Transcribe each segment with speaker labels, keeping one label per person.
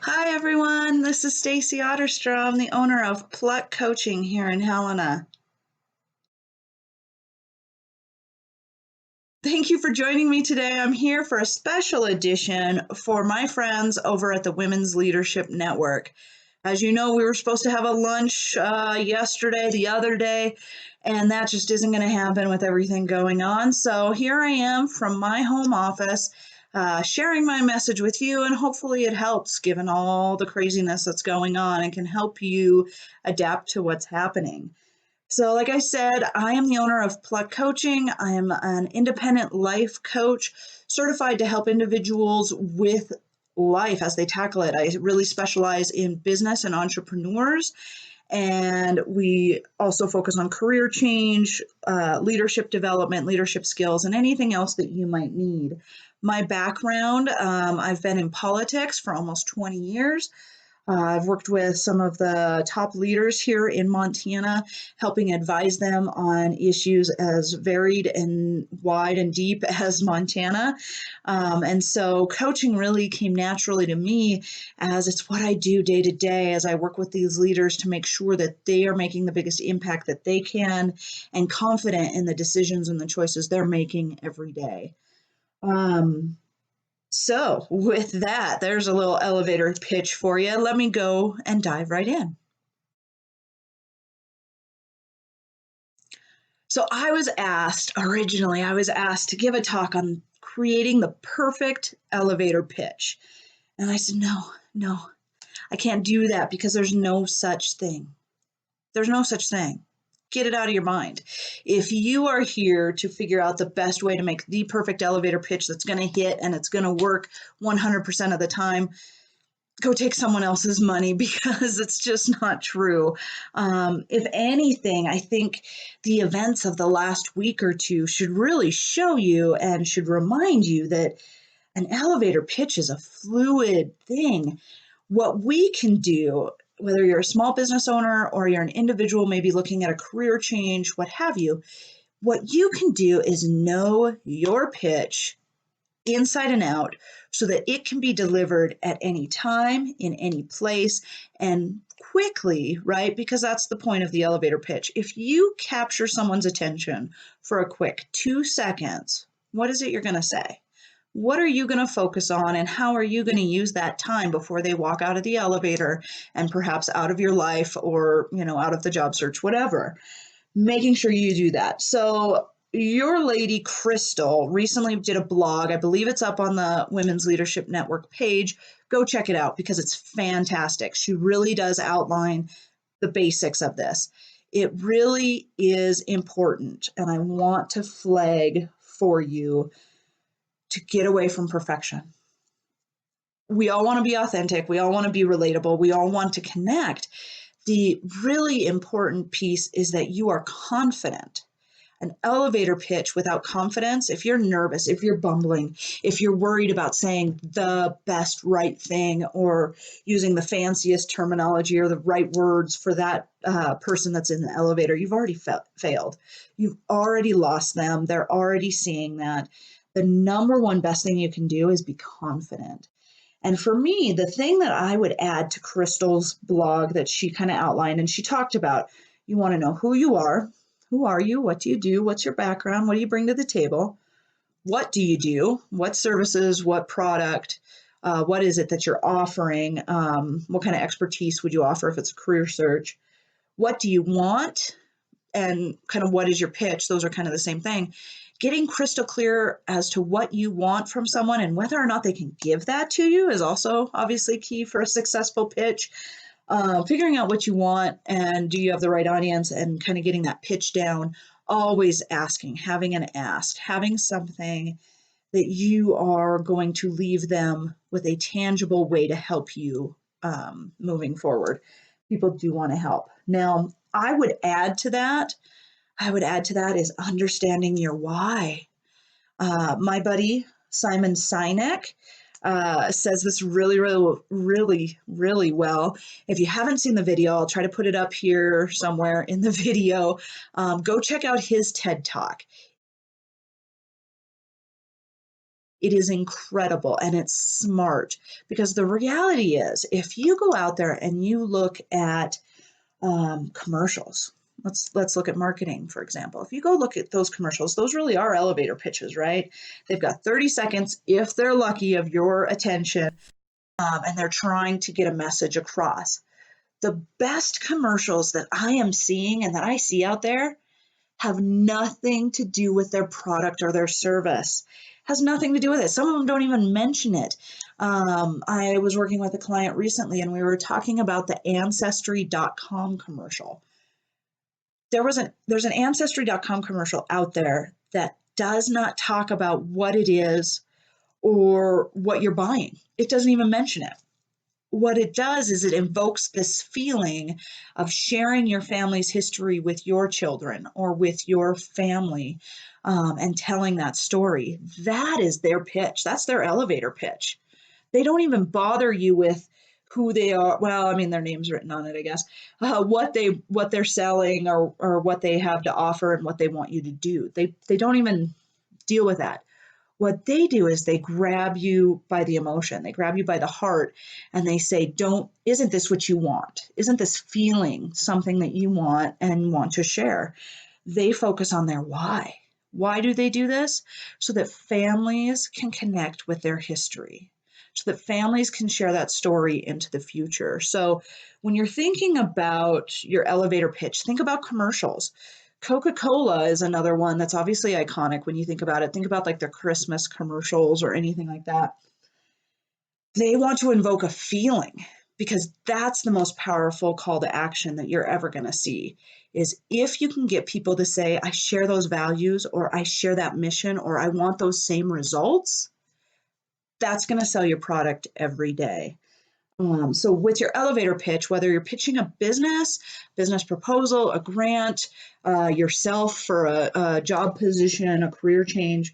Speaker 1: Hi everyone, this is Stacy Otterstrom, the owner of Pluck Coaching here in Helena. Thank you for joining me today. I'm here for a special edition for my friends over at the Women's Leadership Network. As you know, we were supposed to have a lunch yesterday, the other day, and that just isn't going to happen with everything going on. So here I am from my home office, sharing my message with you, and hopefully it helps given all the craziness that's going on and can help you adapt to what's happening. So, like I said, I am the owner of Pluck Coaching. I am an independent life coach certified to help individuals with life as they tackle it. I really specialize in business and entrepreneurs, and we also focus on career change, leadership development, leadership skills, and anything else that you might need. My background, I've been in politics for almost 20 years. I've worked with some of the top leaders here in Montana, helping advise them on issues as varied and wide and deep as Montana. And so coaching really came naturally to me as it's what I do day to day as I work with these leaders to make sure that they are making the biggest impact that they can and confident in the decisions and the choices they're making every day. So, with that, there's a little elevator pitch for you. Let me go and dive right in. So, I was asked to give a talk on creating the perfect elevator pitch. And I said, no, I can't do that because there's no such thing. There's no such thing. Get it out of your mind. If you are here to figure out the best way to make the perfect elevator pitch that's going to hit and it's going to work 100% of the time, go take someone else's money because it's just not true. If anything, I think the events of the last week or two should really show you and should remind you that an elevator pitch is a fluid thing. What we can do, whether you're a small business owner or you're an individual, maybe looking at a career change, what have you, what you can do is know your pitch inside and out so that it can be delivered at any time, in any place, and quickly, right? Because that's the point of the elevator pitch. If you capture someone's attention for a quick 2 seconds, what is it you're going to say? What are you going to focus on, and how are you going to use that time before they walk out of the elevator and perhaps out of your life or, out of the job search, whatever? Making sure you do that. So your lady Crystal recently did a blog. I believe it's up on the Women's Leadership Network page. Go check it out because it's fantastic. She really does outline the basics of this. It really is important, and I want to flag for you to get away from perfection. We all want to be authentic. We all want to be relatable. We all want to connect. The really important piece is that you are confident. An elevator pitch without confidence, if you're nervous, if you're bumbling, if you're worried about saying the best right thing or using the fanciest terminology or the right words for that person that's in the elevator, you've already failed. You've already lost them. They're already seeing that. The number one best thing you can do is be confident. And for me, the thing that I would add to Crystal's blog that she kind of outlined, and she talked about, you want to know who you are. Who are you? What do you do? What's your background? What do you bring to the table? What do you do? What services? What product? What is it that you're offering? What kind of expertise would you offer if it's a career search? What do you want? And kind of what is your pitch? Those are kind of the same thing. Getting crystal clear as to what you want from someone and whether or not they can give that to you is also obviously key for a successful pitch. Figuring out what you want and do you have the right audience and kind of getting that pitch down, always asking, having an ask, having something that you are going to leave them with a tangible way to help you moving forward. People do want to help. Now, I would add to that is understanding your why. My buddy, Simon Sinek, says this really well. If you haven't seen the video, I'll try to put it up here somewhere in the video. Go check out his TED Talk. It is incredible and it's smart, because the reality is if you go out there and you look at commercials, let's look at marketing, for example. If you go look at those commercials, those really are elevator pitches, right? They've got 30 seconds, if they're lucky, of your attention, and they're trying to get a message across. The best commercials that I am seeing and that I see out there have nothing to do with their product or their service. Has nothing to do with it. Some of them don't even mention it. I was working with a client recently and we were talking about the Ancestry.com commercial. There's an Ancestry.com commercial out there that does not talk about what it is or what you're buying. It doesn't even mention it. What it does is it invokes this feeling of sharing your family's history with your children or with your family, and telling that story. That is their pitch. That's their elevator pitch. They don't even bother you with who they are. Well, I mean, their name's written on it, I guess. What they're selling, or what they have to offer and what they want you to do. They don't even deal with that. What they do is they grab you by the emotion, they grab you by the heart, and they say, isn't this what you want? Isn't this feeling something that you want and want to share? They focus on their why. Why do they do this? So that families can connect with their history, so that families can share that story into the future. So when you're thinking about your elevator pitch, think about commercials. Coca-Cola is another one that's obviously iconic when you think about it. Think about like their Christmas commercials or anything like that. They want to invoke a feeling, because that's the most powerful call to action that you're ever going to see. Is if you can get people to say, I share those values, or I share that mission, or I want those same results, that's going to sell your product every day. So with your elevator pitch, whether you're pitching a business proposal, a grant, yourself for a job position, a career change,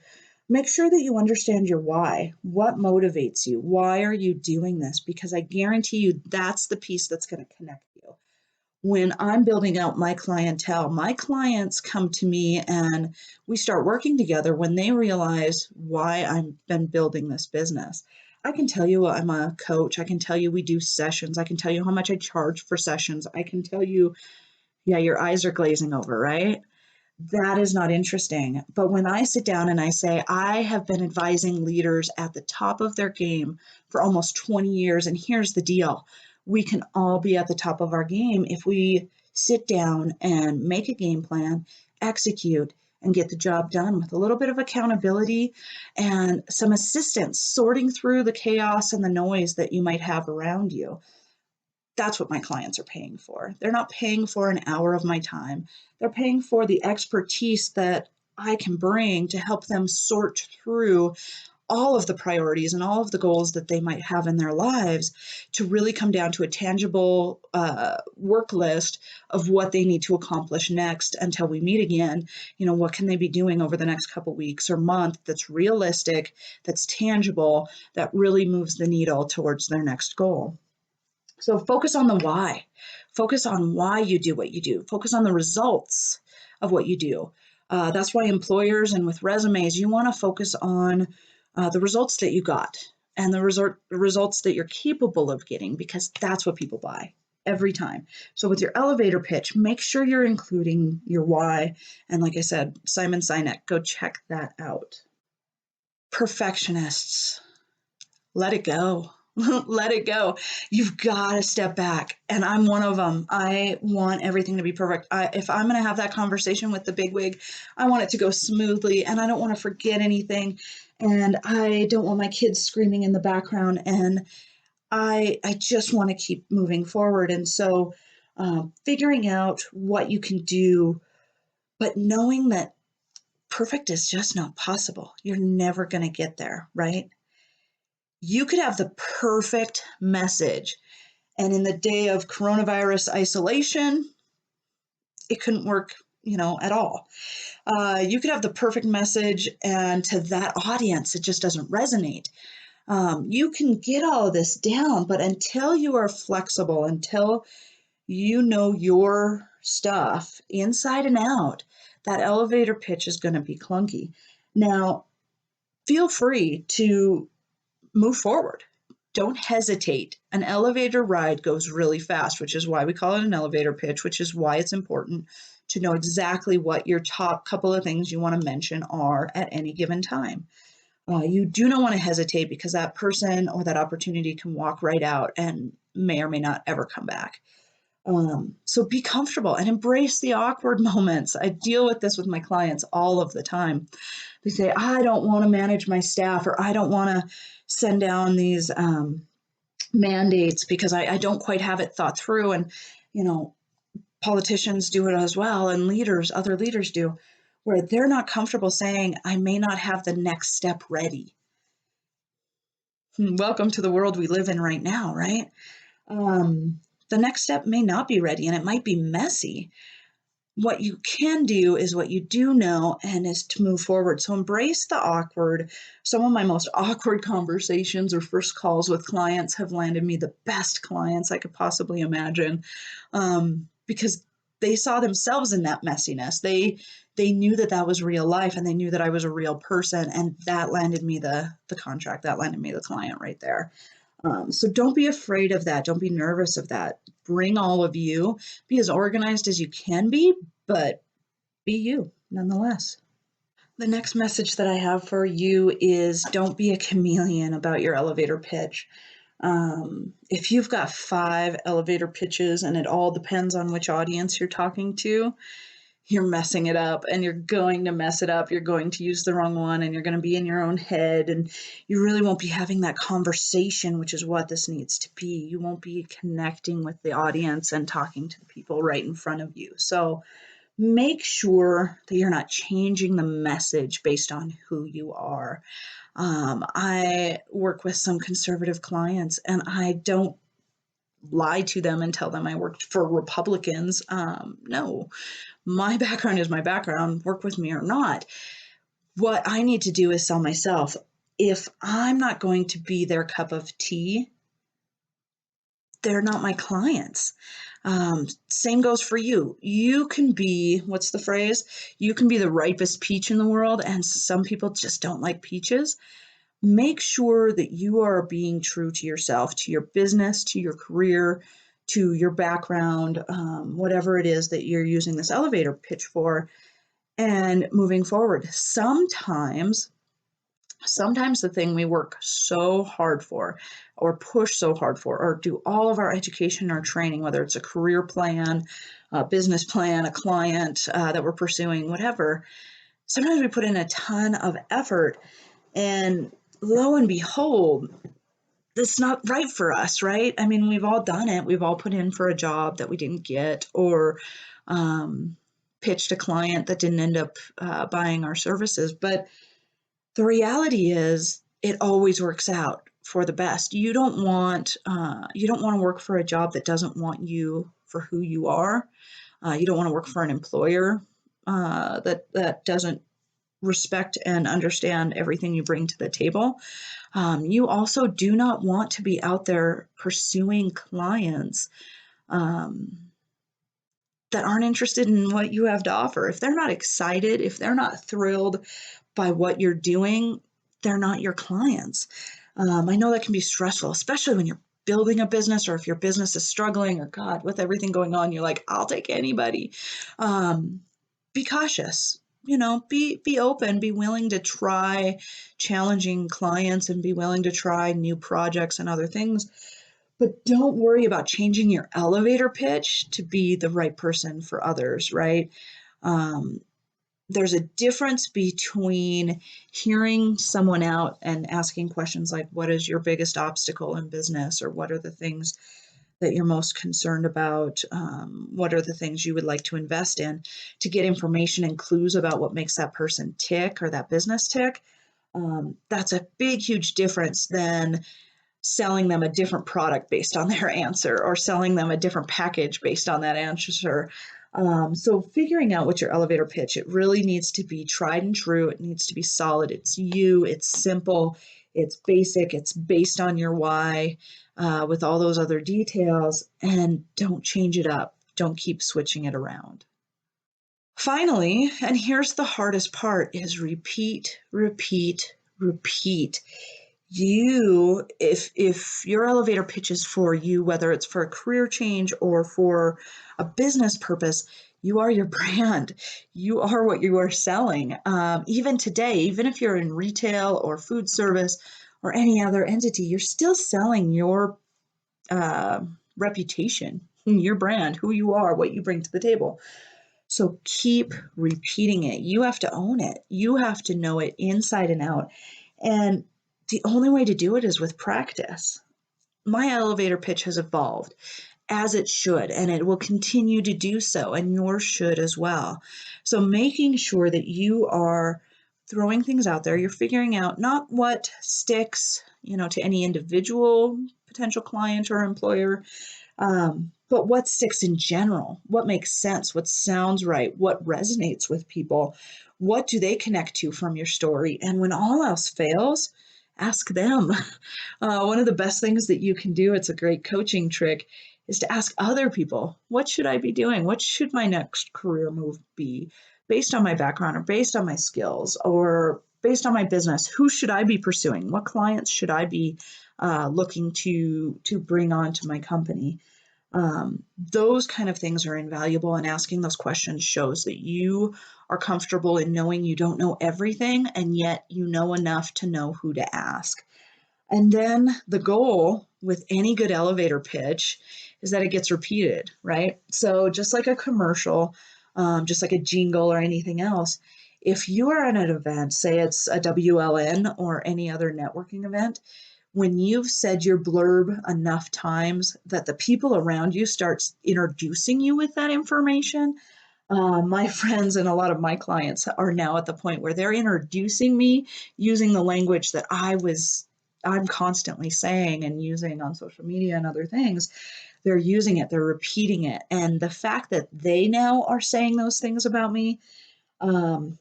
Speaker 1: make sure that you understand your why. What motivates you? Why are you doing this? Because I guarantee you that's the piece that's going to connect you. When I'm building out my clientele, my clients come to me and we start working together when they realize why I've been building this business. I can tell you I'm a coach. I can tell you we do sessions. I can tell you how much I charge for sessions. I can tell you, yeah, your eyes are glazing over, right? That is not interesting. But when I sit down and I say, I have been advising leaders at the top of their game for almost 20 years, and here's the deal, we can all be at the top of our game if we sit down and make a game plan, execute, and get the job done with a little bit of accountability and some assistance sorting through the chaos and the noise that you might have around you. That's what my clients are paying for. They're not paying for an hour of my time. They're paying for the expertise that I can bring to help them sort through all of the priorities and all of the goals that they might have in their lives, to really come down to a tangible work list of what they need to accomplish next until we meet again. What can they be doing over the next couple weeks or month that's realistic, that's tangible, that really moves the needle towards their next goal. So focus on the why. Focus on why you do what you do. Focus on the results of what you do. That's why employers and with resumes, you want to focus on the results that you got and the results that you're capable of getting, because that's what people buy every time. So with your elevator pitch, make sure you're including your why. And like I said, Simon Sinek, go check that out. Perfectionists, let it go. Let it go. You've got to step back. And I'm one of them. I want everything to be perfect. If I'm going to have that conversation with the bigwig, I want it to go smoothly, and I don't want to forget anything. And I don't want my kids screaming in the background. And I just want to keep moving forward. And so figuring out what you can do, but knowing that perfect is just not possible. You're never going to get there, right? You could have the perfect message, and in the day of coronavirus isolation, it couldn't work, at all. You could have the perfect message, and to that audience, it just doesn't resonate. You can get all of this down, but until you are flexible, until you know your stuff inside and out, that elevator pitch is going to be clunky. Now, feel free to move forward. Don't hesitate. An elevator ride goes really fast, which is why we call it an elevator pitch, which is why it's important to know exactly what your top couple of things you want to mention are at any given time. You do not want to hesitate because that person or that opportunity can walk right out and may or may not ever come back. So be comfortable and embrace the awkward moments. I deal with this with my clients all of the time. They say, I don't want to manage my staff, or I don't want to send down these mandates because I don't quite have it thought through. And, you know, politicians do it as well, and other leaders do, where they're not comfortable saying, I may not have the next step ready. Welcome to the world we live in right now, right? The next step may not be ready and it might be messy. What you can do is what you do know, and is to move forward. So embrace the awkward. Some of my most awkward conversations or first calls with clients have landed me the best clients I could possibly imagine, because they saw themselves in that messiness. They knew that that was real life, and they knew that I was a real person, and that landed me the contract. That landed me the client right there. So don't be afraid of that. Don't be nervous of that. Bring all of you. Be as organized as you can be, but be you nonetheless. The next message that I have for you is don't be a chameleon about your elevator pitch. If you've got 5 elevator pitches and it all depends on which audience you're talking to, you're messing it up, and you're going to mess it up. You're going to use the wrong one, and you're going to be in your own head, and you really won't be having that conversation, which is what this needs to be. You won't be connecting with the audience and talking to the people right in front of you. So make sure that you're not changing the message based on who you are. I work with some conservative clients, and I don't lie to them and tell them I worked for Republicans. No, my background is my background, work with me or not. What I need to do is sell myself. If I'm not going to be their cup of tea, they're not my clients. Same goes for you. You can be, what's the phrase? You can be the ripest peach in the world, and some people just don't like peaches. Make sure that you are being true to yourself, to your business, to your career, to your background, whatever it is that you're using this elevator pitch for, and moving forward. Sometimes the thing we work so hard for, or push so hard for, or do all of our education or training, whether it's a career plan, a business plan, a client that we're pursuing, whatever, sometimes we put in a ton of effort, and lo and behold, that's not right for us, right? I mean, we've all done it. We've all put in for a job that we didn't get, or pitched a client that didn't end up buying our services. But the reality is, it always works out for the best. You don't want to work for a job that doesn't want you for who you are. You don't want to work for an employer that doesn't respect and understand everything you bring to the table. You also do not want to be out there pursuing clients that aren't interested in what you have to offer. If they're not excited, if they're not thrilled by what you're doing, they're not your clients. I know that can be stressful, especially when you're building a business, or if your business is struggling, or God, with everything going on, you're like, I'll take anybody. Be cautious. Be open, be willing to try challenging clients, and be willing to try new projects and other things. But don't worry about changing your elevator pitch to be the right person for others, right? Um, there's a difference between hearing someone out and asking questions like, what is your biggest obstacle in business? Or what are the things that you're most concerned about? What are the things you would like to invest in, to get information and clues about what makes that person tick or that business tick? That's a big, huge difference than selling them a different product based on their answer, or selling them a different package based on that answer. So figuring out what your elevator pitch, it really needs to be tried and true. It needs to be solid. It's you, it's simple, it's basic, it's based on your why, with all those other details, and don't change it up. Don't keep switching it around. Finally, and here's the hardest part, is repeat, repeat, repeat. If your elevator pitch is for you, whether it's for a career change or for a business purpose, you are your brand. You are what you are selling. Even today, even if you're in retail or food service or any other entity, you're still selling your uh, reputation, your brand, who you are, what you bring to the table. So keep repeating it. You have to own it. You have to know it inside and out. And the only way to do it is with practice. My elevator pitch has evolved as it should, and it will continue to do so, and yours should as well. So making sure that you are throwing things out there, you're figuring out not what sticks, to any individual potential client or employer, but what sticks in general, what makes sense, what sounds right, what resonates with people, what do they connect to from your story? And when all else fails, ask them. One of the best things that you can do, it's a great coaching trick, is to ask other people, what should I be doing? What should my next career move be based on my background or based on my skills or based on my business? Who should I be pursuing? What clients should I be looking to bring on to my company? Those kind of things are invaluable, and asking those questions shows that you are comfortable in knowing you don't know everything, and yet you know enough to know who to ask. And then the goal with any good elevator pitch is that it gets repeated, right? So just like a commercial, just like a jingle or anything else, if you are at an event, say it's a WLN or any other networking event, when you've said your blurb enough times that the people around you start introducing you with that information, my friends and a lot of my clients are now at the point where they're introducing me using the language that I'm constantly saying and using on social media and other things. They're using it, they're repeating it. And the fact that they now are saying those things about me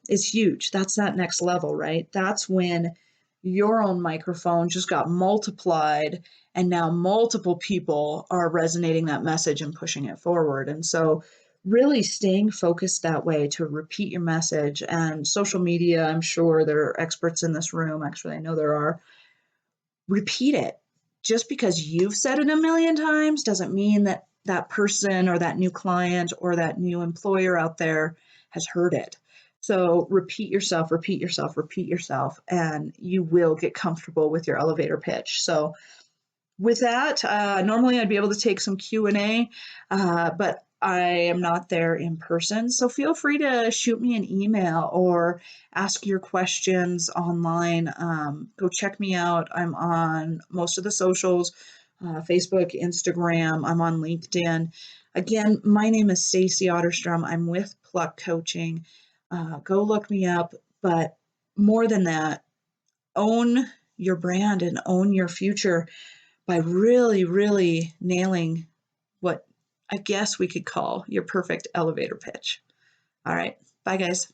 Speaker 1: is huge. That's that next level, right? That's when your own microphone just got multiplied, and now multiple people are resonating that message and pushing it forward. And so, really staying focused that way to repeat your message. And social media, I'm sure there are experts in this room. Actually, I know there are. Repeat it. Just because you've said it a million times doesn't mean that that person or that new client or that new employer out there has heard it. So repeat yourself, repeat yourself, repeat yourself, and you will get comfortable with your elevator pitch. So with that, normally I'd be able to take some Q&A, but I am not there in person. So feel free to shoot me an email or ask your questions online. Go check me out. I'm on most of the socials, Facebook, Instagram. I'm on LinkedIn. Again, my name is Stacey Otterstrom. I'm with Pluck Coaching. Go look me up. But more than that, own your brand and own your future by really, really nailing what I guess we could call your perfect elevator pitch. All right. Bye, guys.